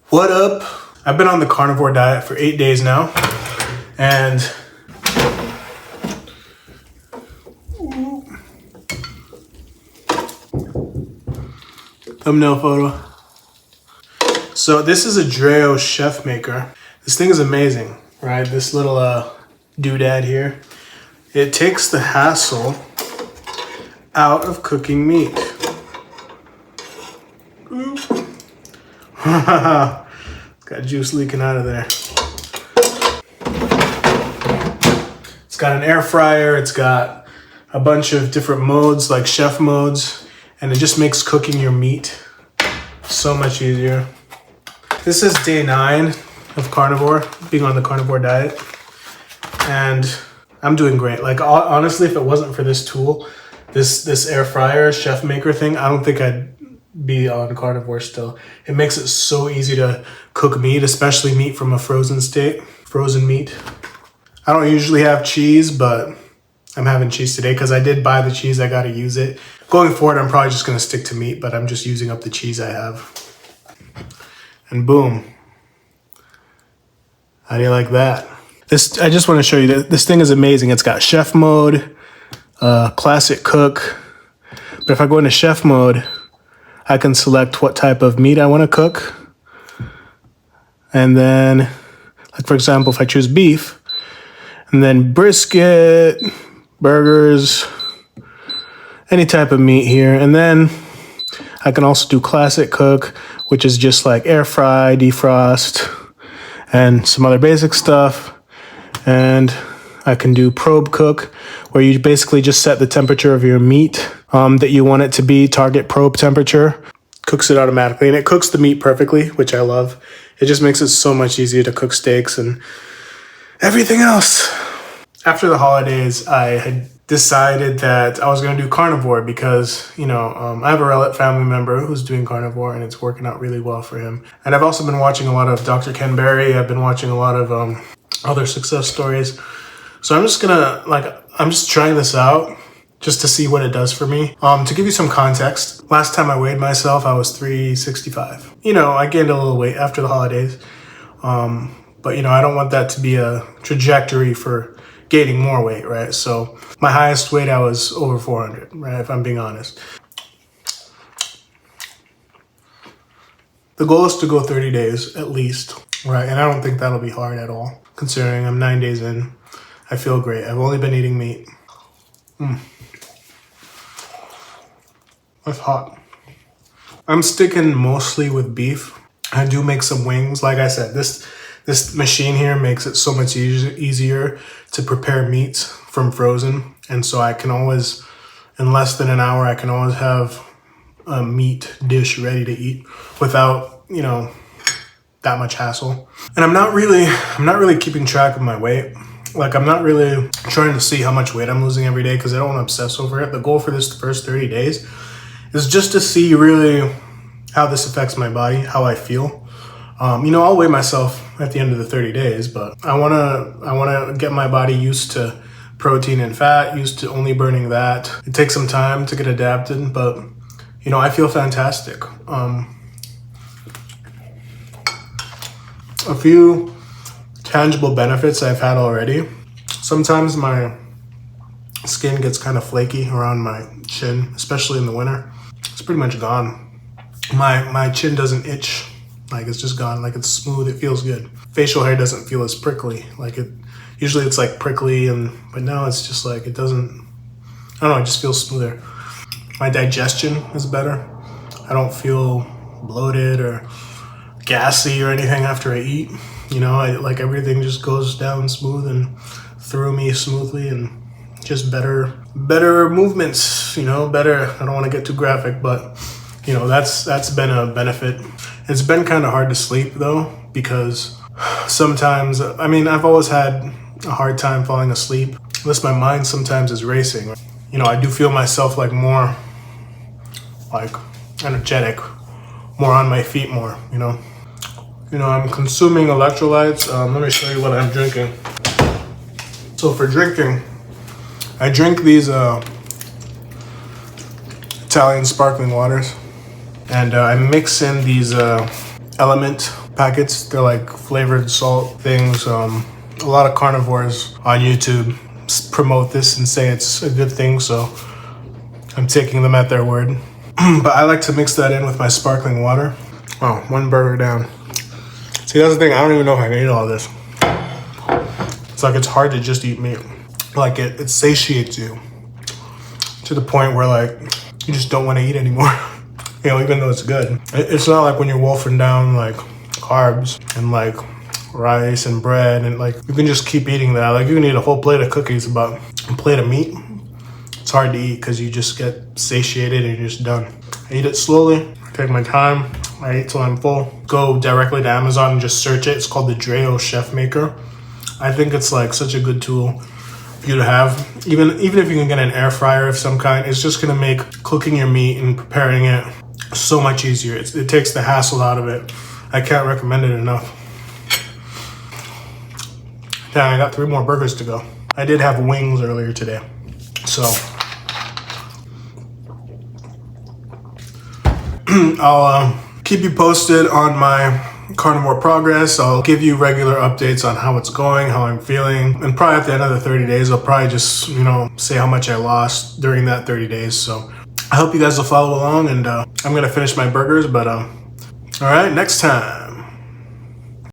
What up? I've been on the carnivore diet for 8 days now, and thumbnail photo. So this is a Dreo Chef Maker. This thing is amazing, right? This little doodad here. It takes the hassle out of cooking meat. It's got juice leaking out of there. It's got an air fryer. It's got a bunch of different modes, like chef modes, and it just makes cooking your meat so much easier. This is day 9 of carnivore, being on the carnivore diet, and I'm doing great. Like honestly, if it wasn't for this tool, this air fryer chef maker thing, I don't think I'd be on carnivore still. It makes it so easy to cook meat, especially meat from a frozen state, frozen meat. I don't usually have cheese, but I'm having cheese today because I did buy the cheese. I got to use it. Going forward, I'm probably just going to stick to meat, but I'm just using up the cheese I have. And boom. How do you like that? I just want to show you that this thing is amazing. It's got chef mode, classic cook. But if I go into chef mode, I can select what type of meat I want to cook. And then, like for example, if I choose beef, and then brisket, burgers, any type of meat here. And then I can also do classic cook, which is just like air fry, defrost, and some other basic stuff. And I can do probe cook, where you basically just set the temperature of your meat that you want it to be, target probe temperature, cooks it automatically, and it cooks the meat perfectly, which I love. It just makes it so much easier to cook steaks and everything else. After the holidays, I had decided that I was going to do carnivore because, I have a family member who's doing carnivore and it's working out really well for him. And I've also been watching a lot of Dr. Ken Berry. I've been watching a lot of other success stories. So I'm just trying this out just to see what it does for me. To give you some context, last time I weighed myself, I was 365. I gained a little weight after the holidays. But I don't want that to be a trajectory for gaining more weight, right? So my highest weight, I was over 400, right? If I'm being honest. The goal is to go 30 days at least, right? And I don't think that'll be hard at all, considering I'm 9 days in. I feel great. I've only been eating meat. That's hot. I'm sticking mostly with beef. I do make some wings. Like I said, this machine here makes it so much easier to prepare meats from frozen. And so I can always, in less than an hour, I can always have a meat dish ready to eat without, that much hassle. And I'm not really keeping track of my weight. Like, I'm not really trying to see how much weight I'm losing every day because I don't want to obsess over it. The goal for this first 30 days is just to see really how this affects my body, how I feel. I'll weigh myself at the end of the 30 days, but I wanna get my body used to protein and fat, used to only burning that. It takes some time to get adapted, but I feel fantastic. A few tangible benefits I've had already. Sometimes my skin gets kind of flaky around my chin, especially in the winter. It's pretty much gone. My chin doesn't itch. Like, it's just gone. Like, it's smooth. It feels good. Facial hair doesn't feel as prickly. Usually it's like prickly, but now it's just like, it doesn't, I don't know, it just feels smoother. My digestion is better. I don't feel bloated or gassy or anything after I eat. Everything just goes down smooth and through me smoothly, and just better movements, better. I don't want to get too graphic, but that's been a benefit. It's been kind of hard to sleep though, because sometimes, I've always had a hard time falling asleep. Unless my mind sometimes is racing. I do feel myself more energetic, more on my feet more, I'm consuming electrolytes. Let me show you what I'm drinking. So for drinking, I drink these Italian sparkling waters, and I mix in these Element packets. They're like flavored salt things. A lot of carnivores on YouTube promote this and say it's a good thing, so I'm taking them at their word. But I like to mix that in with my sparkling water. Oh, one burger down. See, that's the thing. I don't even know if I can eat all this. It's like it's hard to just eat meat. Like it satiates you to the point where like you just don't want to eat anymore. You know, even though it's good. It's not like when you're wolfing down like carbs and like rice and bread and like you can just keep eating that. Like you can eat a whole plate of cookies, but a plate of meat, it's hard to eat because you just get satiated and you're just done. I eat it slowly, take my time. I eat till I'm full. Go directly to Amazon and just search it. It's called the Dreo Chef Maker. I think it's like such a good tool for you to have. Even if you can get an air fryer of some kind, it's just gonna make cooking your meat and preparing it so much easier. It takes the hassle out of it. I can't recommend it enough. Damn, I got 3 more burgers to go. I did have wings earlier today, so I'll keep you posted on my carnivore progress. I'll give you regular updates on how it's going, how I'm feeling, and probably at the end of the 30 days, I'll probably just, you know, say how much I lost during that 30 days. So I hope you guys will follow along, and I'm gonna finish my burgers, but all right, next time.